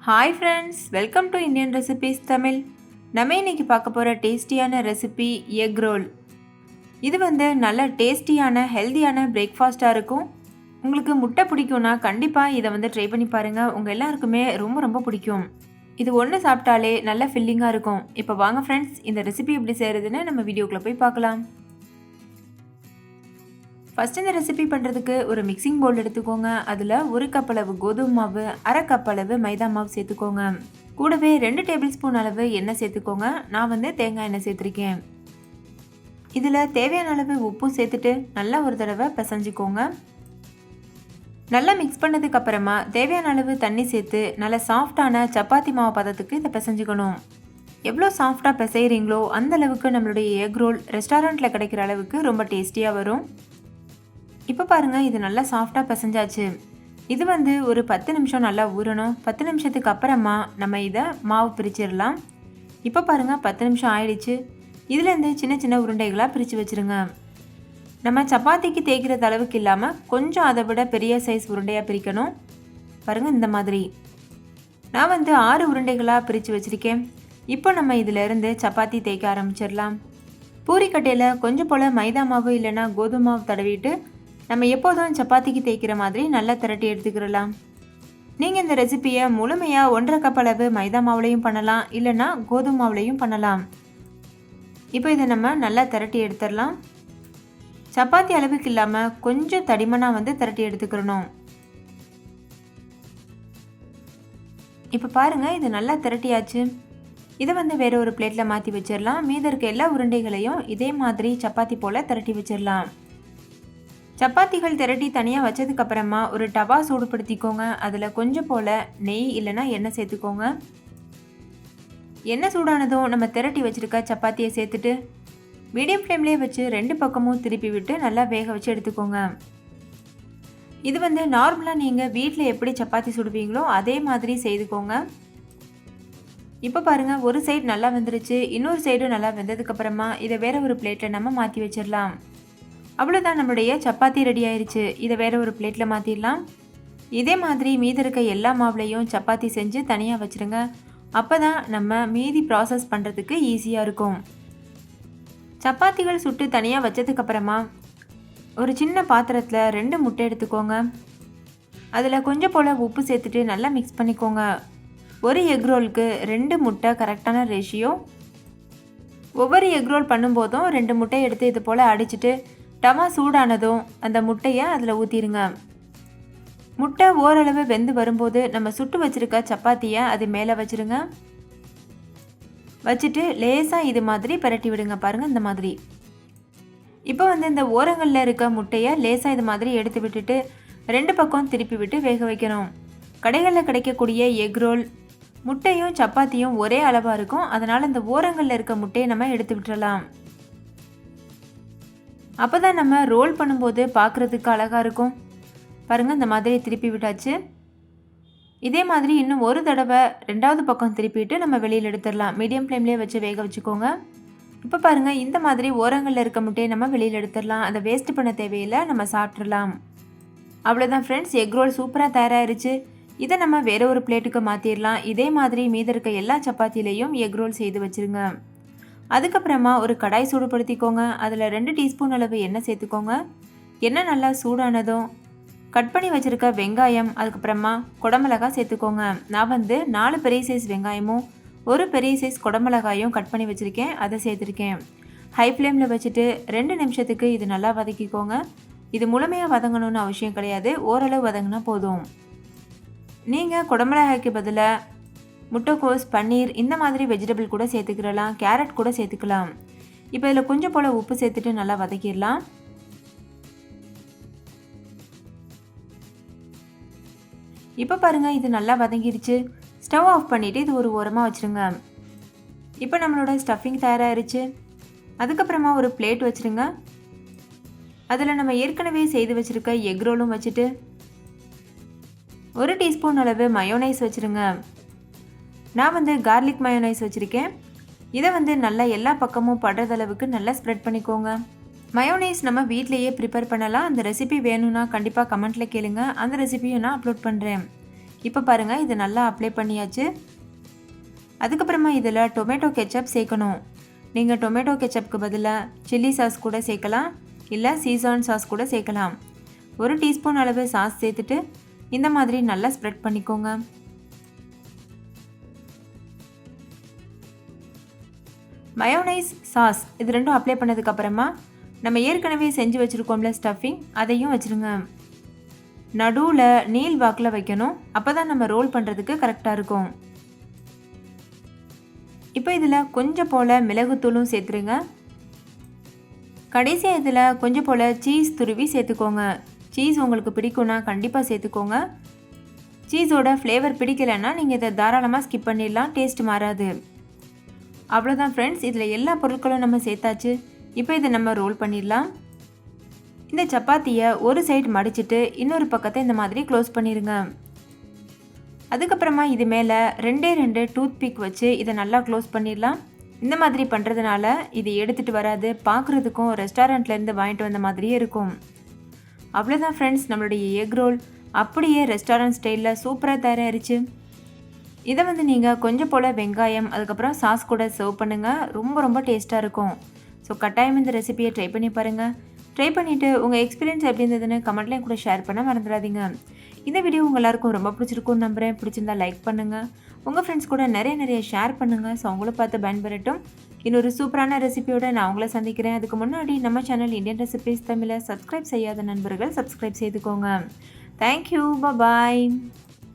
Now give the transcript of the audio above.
Hi friends, welcome to Indian recipes Tamil. நம்ம இன்னைக்கு பார்க்க போகிற டேஸ்டியான ரெசிபி எக் ரோல். இது நல்ல டேஸ்டியான ஹெல்த்தியான பிரேக்ஃபாஸ்ட்டாக இருக்கும். உங்களுக்கு முட்டை பிடிக்கும்னா கண்டிப்பாக இதை ட்ரை பண்ணி பாருங்கள். உங்கள் எல்லாருக்குமே ரொம்ப ரொம்ப பிடிக்கும். இது ஒன்று சாப்பிட்டாலே நல்ல ஃபில்லிங்காக இருக்கும். இப்போ வாங்க ஃப்ரெண்ட்ஸ், இந்த ரெசிபி எப்படி செய்கிறதுன்னு நம்ம வீடியோக்குள்ளே போய் பார்க்கலாம். ஃபஸ்ட் இந்த ரெசிபி பண்ணுறதுக்கு ஒரு மிக்சிங் பவுல் எடுத்துக்கோங்க. அதில் 1 கப் அளவு கோதுமை மாவு, 1/2 கப் அளவு மைதா மாவு சேர்த்துக்கோங்க. கூடவே 2 டேபிள் ஸ்பூன் அளவு எண்ணெய் சேர்த்துக்கோங்க. நான் தேங்காய் எண்ணெய் சேர்த்துருக்கேன். இதில் தேவையான அளவு உப்பு சேர்த்துட்டு நல்லா ஒரு தடவை பிசைஞ்சிக்கோங்க. நல்லா மிக்ஸ் பண்ணதுக்கு அப்புறமா தேவையான அளவு தண்ணி சேர்த்து நல்லா சாஃப்டான சப்பாத்தி மாவு பதத்துக்கு இதை பிசைஞ்சிக்கணும். எவ்வளோ சாஃப்டாக பிசைகிறீங்களோ அந்த அளவுக்கு நம்மளுடைய எக் ரோல் ரெஸ்டாரண்ட்டில் கிடைக்கிற அளவுக்கு ரொம்ப டேஸ்டியாக வரும். இப்போ பாருங்கள், இது நல்லா சாஃப்டாக பிசைஞ்சாச்சு. இது ஒரு 10 நிமிஷம் நல்லா ஊறணும். 10 நிமிஷத்துக்கு அப்புறமா நம்ம இதை மாவு பிரிச்சிடலாம். இப்போ பாருங்கள், 10 நிமிஷம் ஆயிடுச்சு. இதுலேருந்து சின்ன சின்ன உருண்டைகளாக பிரித்து வச்சுருங்க. நம்ம சப்பாத்திக்கு தேய்க்கிற அளவுக்கு இல்லாமல் கொஞ்சம் அதை விட பெரிய சைஸ் உருண்டையாக பிரிக்கணும். பாருங்கள், இந்த மாதிரி நான் 6 உருண்டைகளாக பிரித்து வச்சுருக்கேன். இப்போ நம்ம இதிலேருந்து சப்பாத்தி தேய்க்க ஆரம்பிச்சிடலாம். பூரிக்கட்டையில் கொஞ்சம் போல் மைதா மாவு இல்லைன்னா கோதுமை மாவு தடவிட்டு நம்ம எப்போதும் சப்பாத்திக்கு தேய்க்கிற மாதிரி நல்லா திரட்டி எடுத்துக்கிடலாம். நீங்கள் இந்த ரெசிப்பியை முழுமையாக 1/2 கப் அளவு மைதா மாவுலையும் பண்ணலாம், இல்லைன்னா கோதுமை மாவுலையும் பண்ணலாம். இப்போ இதை நம்ம நல்லா திரட்டி எடுத்துடலாம். சப்பாத்தி அளவுக்கு இல்லாமல் கொஞ்சம் தடிமனாக திரட்டி எடுத்துக்கிறணும். இப்போ பாருங்கள், இது நல்லா திரட்டியாச்சு. இதை வேற ஒரு பிளேட்டில் மாற்றி வச்சிடலாம். மீதி இருக்க எல்லா உருண்டைகளையும் இதே மாதிரி சப்பாத்தி போல் திரட்டி வச்சிடலாம். சப்பாத்திகள் திரட்டி தனியாக வச்சதுக்கப்புறமா ஒரு டவா சூடுபடுத்திக்கோங்க. அதில் கொஞ்சம் போல் நெய் இல்லைன்னா எண்ணெய் சேர்த்துக்கோங்க. எண்ணெய் சூடானதும் நம்ம திரட்டி வச்சுருக்க சப்பாத்தியை சேர்த்துட்டு மீடியம் ஃப்ளேம்லேயே வச்சு 2 பக்கமும் திருப்பி விட்டு நல்லா வேக வச்சு எடுத்துக்கோங்க. இது நார்மலாக நீங்கள் வீட்டில் எப்படி சப்பாத்தி சுடுவீங்களோ அதே மாதிரி செய்துக்கோங்க. இப்போ பாருங்கள், ஒரு சைடு நல்லா வெந்துருச்சு. இன்னொரு சைடும் நல்லா வெந்ததுக்கப்புறமா இதை வேற ஒரு பிளேட்டில் நம்ம மாற்றி வச்சிடலாம். அவ்வளோதான், நம்மளுடைய சப்பாத்தி ரெடி ஆயிடுச்சு. இதை வேற ஒரு பிளேட்டில் மாற்றிடலாம். இதே மாதிரி மீதி இருக்க எல்லா மாவுலையும் சப்பாத்தி செஞ்சு தனியாக வச்சுருங்க. அப்போ தான் நம்ம மீதி ப்ராசஸ் பண்ணுறதுக்கு ஈஸியாக இருக்கும். சப்பாத்திகள் சுட்டு தனியாக வச்சதுக்கப்புறமா ஒரு சின்ன பாத்திரத்தில் 2 முட்டை எடுத்துக்கோங்க. அதில் கொஞ்சம் போல் உப்பு சேர்த்துட்டு நல்லா மிக்ஸ் பண்ணிக்கோங்க. ஒரு எக் ரோலுக்கு 2 முட்டை கரெக்டான ரேஷியோ. ஒவ்வொரு எக் ரோல் பண்ணும்போதும் 2 முட்டை எடுத்து இது போல் அடிச்சுட்டு டவா சூடானதும் அந்த முட்டையை அதில் ஊற்றிடுங்க. முட்டை ஓரளவு வெந்து வரும்போது நம்ம சுட்டு வச்சுருக்க சப்பாத்தியை அது மேலே வச்சுருங்க. வச்சுட்டு லேசாக இது மாதிரி பரட்டி விடுங்க. பாருங்கள், இந்த மாதிரி. இப்போ இந்த ஓரங்களில் இருக்க முட்டையை லேசாக இது மாதிரி எடுத்து விட்டுட்டு 2 பக்கம் திருப்பி விட்டு வேக வைக்கணும். கடைகளில் கிடைக்கக்கூடிய எக் ரோல் முட்டையும் சப்பாத்தியும் ஒரே அளவாக இருக்கும். அதனால் இந்த ஓரங்களில் இருக்க முட்டையை நம்ம எடுத்து விட்டுறலாம். அப்போ தான் நம்ம ரோல் பண்ணும்போது பார்க்குறதுக்கு அழகாக இருக்கும். பாருங்கள், இந்த மாதிரி திருப்பி விட்டாச்சு. இதே மாதிரி இன்னும் ஒரு தடவை 2வது பக்கம் திருப்பிட்டு நம்ம வெளியில் எடுத்துடலாம். மீடியம் ஃப்ளேம்லேயே வச்சு வேக வச்சுக்கோங்க. இப்போ பாருங்கள், இந்த மாதிரி ஓரங்களில் இருக்க முட்டையை நம்ம வெளியில் எடுத்துடலாம். அதை வேஸ்ட் பண்ண தேவையில்லை, நம்ம சாப்பிட்றலாம். அவ்வளோதான் ஃப்ரெண்ட்ஸ், எக் ரோல் சூப்பராக தயாராகிருச்சு. இதை நம்ம வேற ஒரு பிளேட்டுக்கு மாற்றிடலாம். இதே மாதிரி மீதி இருக்க எல்லா சப்பாத்திலையும் எக் ரோல் செய்து வச்சுருங்க. அதுக்கப்புறமா ஒரு கடாய் சூடுபடுத்திக்கோங்க. அதில் 2 டீஸ்பூன் அளவு எண்ணெய் சேர்த்துக்கோங்க. எண்ணெய் நல்லா சூடானதும் கட் பண்ணி வச்சுருக்க வெங்காயம், அதுக்கப்புறமா குடமிளகாய் சேர்த்துக்கோங்க. நான் 4 பெரிய சைஸ் வெங்காயமும் 1 பெரிய சைஸ் குடமிளகாயும் கட் பண்ணி வச்சுருக்கேன், அதை சேர்த்துருக்கேன். ஹை ஃப்ளேமில் வச்சுட்டு 2 நிமிஷத்துக்கு இது நல்லா வதக்கிக்கோங்க. இது முழுமையாக வதங்கணும்னு அவசியம் கிடையாது, ஓரளவு வதங்கினா போதும். நீங்கள் குடமிளகாய்க்கு பதிலாக முட்டைக்கோஸ், பன்னீர் இந்த மாதிரி வெஜிடபிள் கூட சேர்த்துக்கலாம். கேரட் கூட சேர்த்துக்கலாம். இப்போ இதில் கொஞ்சம் போல் உப்பு சேர்த்துட்டு நல்லா வதக்கிடலாம். இப்போ பாருங்கள், இது நல்லா வதங்கிடுச்சு. ஸ்டவ் ஆஃப் பண்ணிவிட்டு இது ஒரு ஓரமாக வச்சுருங்க. இப்போ நம்மளோட ஸ்டஃபிங் தயாராகிருச்சு. அதுக்கப்புறமா ஒரு பிளேட் வச்சுருங்க. அதில் நம்ம ஏற்கனவே செய்து வச்சுருக்க எக் ரோலும் வச்சுட்டு 1 டீஸ்பூன் அளவு மயோனைஸ் வச்சுருங்க. நான் கார்லிக் மயோனைஸ் வச்சுருக்கேன். இதை நல்லா எல்லா பக்கமும் படுறதளவுக்கு நல்லா ஸ்ப்ரெட் பண்ணிக்கோங்க. மயோனைஸ் நம்ம வீட்டிலையே ப்ரிப்பேர் பண்ணலாம். அந்த ரெசிபி வேணும்னா கண்டிப்பாக கமெண்ட்டில் கேளுங்க. அந்த ரெசிபியும் நான் அப்லோட் பண்ணுறேன். இப்போ பாருங்கள் இது நல்லா அப்ளை பண்ணியாச்சு. அதுக்கப்புறமா இதில் டொமேட்டோ கெச்சப் சேர்க்கணும். நீங்கள் டொமேட்டோ கெச்சப்புக்கு பதிலாக சில்லி சாஸ் கூட சேர்க்கலாம், இல்லை சீசான் சாஸ் கூட சேர்க்கலாம். 1 டீஸ்பூன் அளவு சாஸ் சேர்த்துட்டு இந்த மாதிரி நல்லா ஸ்ப்ரெட் பண்ணிக்கோங்க. மயோனைஸ், சாஸ் இது ரெண்டும் அப்ளை பண்ணதுக்கப்புறமா நம்ம ஏற்கனவே செஞ்சு வச்சுருக்கோம்ல ஸ்டஃபிங், அதையும் வச்சுருங்க. நடுவில் நீள் வாக்கில் வைக்கணும். அப்போ தான் நம்ம ரோல் பண்ணுறதுக்கு கரெக்டாக இருக்கும். இப்போ இதில் கொஞ்சம் போல் மிளகுத்தூளும் சேர்த்துருங்க. கடைசியாக இதில் கொஞ்சம் போல் சீஸ் துருவி சேர்த்துக்கோங்க. சீஸ் உங்களுக்கு பிடிக்கும்னா கண்டிப்பாக சேர்த்துக்கோங்க. சீஸோட ஃப்ளேவர் பிடிக்கலைன்னா நீங்கள் இதை தாராளமாக ஸ்கிப் பண்ணிடலாம், டேஸ்ட் மாறாது. அவ்வளோதான் ஃப்ரெண்ட்ஸ், இதில் எல்லா பொருட்களும் நம்ம சேர்த்தாச்சு. இப்போ இதை நம்ம ரோல் பண்ணிடலாம். இந்த சப்பாத்தியை ஒரு சைடு மடிச்சுட்டு இன்னொரு பக்கத்தை இந்த மாதிரி க்ளோஸ் பண்ணிடுங்க. அதுக்கப்புறமா இது மேலே 2 டூத் பிக் வச்சு இதை நல்லா க்ளோஸ் பண்ணிடலாம். இந்த மாதிரி பண்ணுறதுனால இது எடுத்துகிட்டு வராது, பார்க்குறதுக்கும் ரெஸ்டாரண்ட்லேருந்து வாங்கிட்டு வந்த மாதிரியே இருக்கும். அவ்வளோதான் ஃப்ரெண்ட்ஸ், நம்மளுடைய எக் ரோல் அப்படியே ரெஸ்டாரண்ட் ஸ்டைலில் சூப்பராக தயாரிச்சு. இதை நீங்கள் கொஞ்சம் போல் வெங்காயம் அதுக்கப்புறம் சாஸ் கூட சர்வ் பண்ணுங்கள். ரொம்ப டேஸ்ட்டாக இருக்கும். ஸோ கட்டாயம் இந்த ரெசிபியை ட்ரை பண்ணி பாருங்கள். ட்ரை பண்ணிவிட்டு உங்கள் எக்ஸ்பீரியன்ஸ் எப்படி இருந்ததுன்னு கமெண்ட்லேயும் கூட ஷேர் பண்ண மறந்துடாதீங்க. இந்த வீடியோ உங்கள் எல்லாருக்கும் ரொம்ப பிடிச்சிருக்கும்னு நம்புகிறேன். பிடிச்சிருந்தா லைக் பண்ணுங்கள், உங்கள் ஃப்ரெண்ட்ஸ் கூட நிறைய ஷேர் பண்ணுங்கள். ஸோ அவங்கள பார்த்து பயன்பெறட்டும். இன்னொரு சூப்பரான ரெசிபியோட நான் உங்களை சந்திக்கிறேன். அதுக்கு முன்னாடி நம்ம சேனல் இந்தியன் ரெசிபிஸ் தமிழை சப்ஸ்கிரைப் செய்யாத நண்பர்கள் சப்ஸ்கிரைப் செய்துக்கோங்க. தேங்க்யூ, பாய்.